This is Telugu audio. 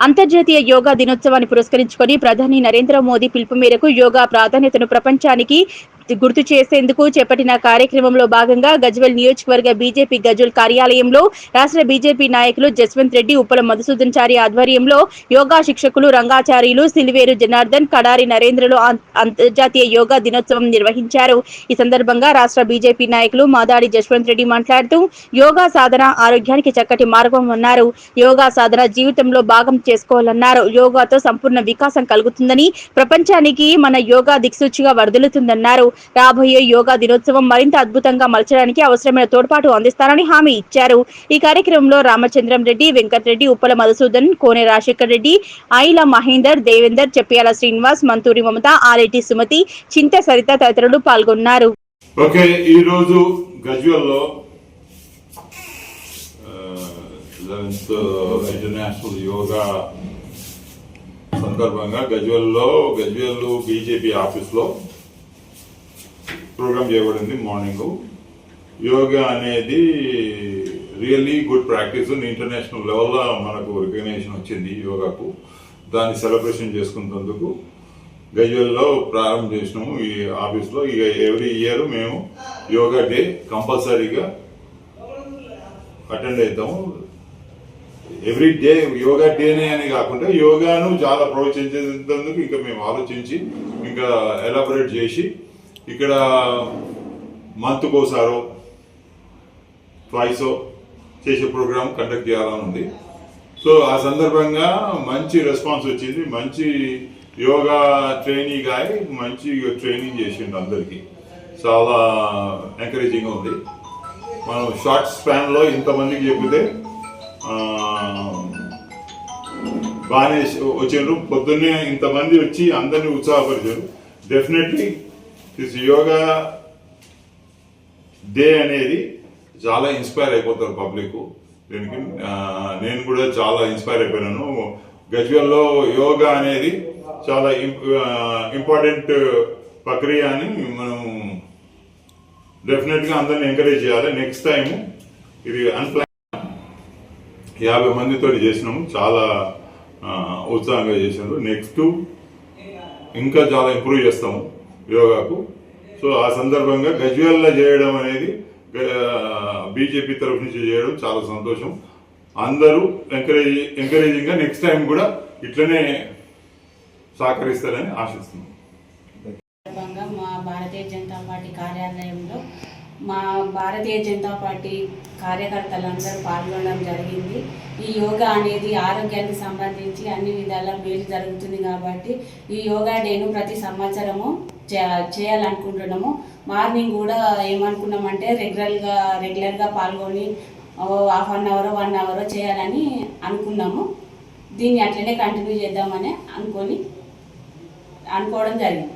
అంతర్జాతీయ యోగా దినోత్సవాన్ని పురస్కరించుకొని ప్రధాని నరేంద్ర మోదీ పిలుపు మేరకు యోగా ప్రాధాన్యతను ప్రపంచానికి గుర్తు చేసేందుకు చేపట్టిన కార్యక్రమంలో భాగంగా గజ్వేల్ నియోజకవర్గ బీజేపీ గజ్వేల్ కార్యాలయంలో రాష్ట్ర బీజేపీ నాయకులు జస్వంత్ రెడ్డి, ఉప్పల మధుసూదన్ చారి ఆధ్వర్యంలో యోగా శిక్షకులు రంగాచార్యులు సిలివేరు జనార్దన్, కడారి నరేంద్రలు అంతర్జాతీయ యోగా దినోత్సవం నిర్వహించారు. ఈ సందర్భంగా రాష్ట్ర బీజేపీ నాయకులు మాదాడి జస్వంత్ రెడ్డి మాట్లాడుతూ యోగా సాధన ఆరోగ్యానికి చక్కటి మార్గం అన్నారు. యోగా సాధన జీవితంలో భాగం చేసుకోవాలన్నారు. యోగాతో సంపూర్ణ వికాసం కలుగుతుందని, ప్రపంచానికి మన యోగా దిక్సూచిగా వర్ధిల్లుతుందన్నారు. రాబోయే యోగా దినోత్సవం మరింత అద్భుతంగా మలచడానికి అవసరమైన తోడ్పాటు అందిస్తారని హామీ ఇచ్చారు. ఈ కార్యక్రమంలో రామచంద్రం రెడ్డి, వెంకటరెడ్డి, ఉప్పల మధుసూదన్, కోనె రాజశేఖర్ రెడ్డి, ఆయిల మహేందర్, దేవేందర్, చెప్పియాల శ్రీనివాస్, మంతూరి మమత, ఆరెడ్డి సుమతి, చింత సరిత తదితరులు పాల్గొన్నారు. ఈ రోజు గజ్వేల్లో ఇంటర్నేషనల్ యోగా సందర్భంగా గజ్వేల్ బీజేపీ ఆఫీస్లో ప్రోగ్రామ్ చేయబడింది. మార్నింగ్ యోగా అనేది రియల్లీ గుడ్ ప్రాక్టీస్. ఇంటర్నేషనల్ లెవెల్లో మనకు రికగ్నేషన్ వచ్చింది యోగాకు. దాన్ని సెలబ్రేషన్ చేసుకున్నందుకు గజ్వేల్లో ప్రారంభం చేసినాము ఈ ఆఫీస్లో. ఇక ఎవ్రీ ఇయర్ మేము యోగా డే కంపల్సరీగా అటెండ్ అవుతాము. ఎవ్రీ డే యోగా డేనే అని కాకుండా యోగాను చాలా ప్రోత్సహించేందుకు ఇంకా మేము ఆలోచించి ఇంకా ఎలాబొరేట్ చేసి ఇక్కడ మంత్కోసారో ట్వైసో చేసే ప్రోగ్రామ్ కండక్ట్ చేయాలని ఉంది. సో ఆ సందర్భంగా మంచి రెస్పాన్స్ వచ్చింది. మంచి యోగా ట్రైనింగ్ గాయ మంచి ట్రైనింగ్ చేసిండు అందరికీ. చాలా ఎంకరేజింగ్గా ఉంది. మనం షార్ట్ స్పాన్లో ఇంతమందికి చెప్తే బాగానే వచ్చిండ్రు. పొద్దున్నే ఇంతమంది వచ్చి అందరినీ ఉత్సాహపరిచారు. డెఫినెట్లీ దిస్ యోగా డే అనేది చాలా ఇన్స్పైర్ అయిపోతారు పబ్లిక్. దీనికి నేను కూడా చాలా ఇన్స్పైర్ అయిపోయినాను. గజ్వేల్లో యోగా అనేది చాలా ఇంపార్టెంట్ ప్రక్రియ అని మనం డెఫినెట్గా అందరిని ఎంకరేజ్ చేయాలి. నెక్స్ట్ టైం ఇది అన్ప్లాన్ 50 మందితో చేసినాము. చాలా ఉత్సాహంగా చేసినారు. నెక్స్ట్ ఇంకా చాలా ఇంప్రూవ్ చేస్తాము యోగాకు. సో ఆ సందర్భంగా గజ్వేల్లో చేయడం అనేది బీజేపీ తరఫు నుంచి చేయడం చాలా సంతోషం. అందరూ ఎంకరేజింగ్గా నెక్స్ట్ టైం కూడా ఇట్లనే సహకరిస్తారని ఆశిస్తున్నాం. మా భారతీయ జనతా పార్టీ కార్యాలయంలో మా భారతీయ జనతా పార్టీ కార్యకర్తలందరూ పాల్గొనడం జరిగింది. ఈ యోగా అనేది ఆరోగ్యానికి సంబంధించి అన్ని విధాల మేలు జరుగుతుంది కాబట్టి ఈ యోగా డేను ప్రతి సంవత్సరము చేయాలనుకుంటున్నాము. మార్నింగ్ కూడా ఏమనుకున్నామంటే రెగ్యులర్గా పాల్గొని హాఫ్ అన్ అవర్ 1 అవర్ చేయాలని అనుకున్నాము. దీన్ని అట్లనే కంటిన్యూ చేద్దామని అనుకోవడం జరిగింది.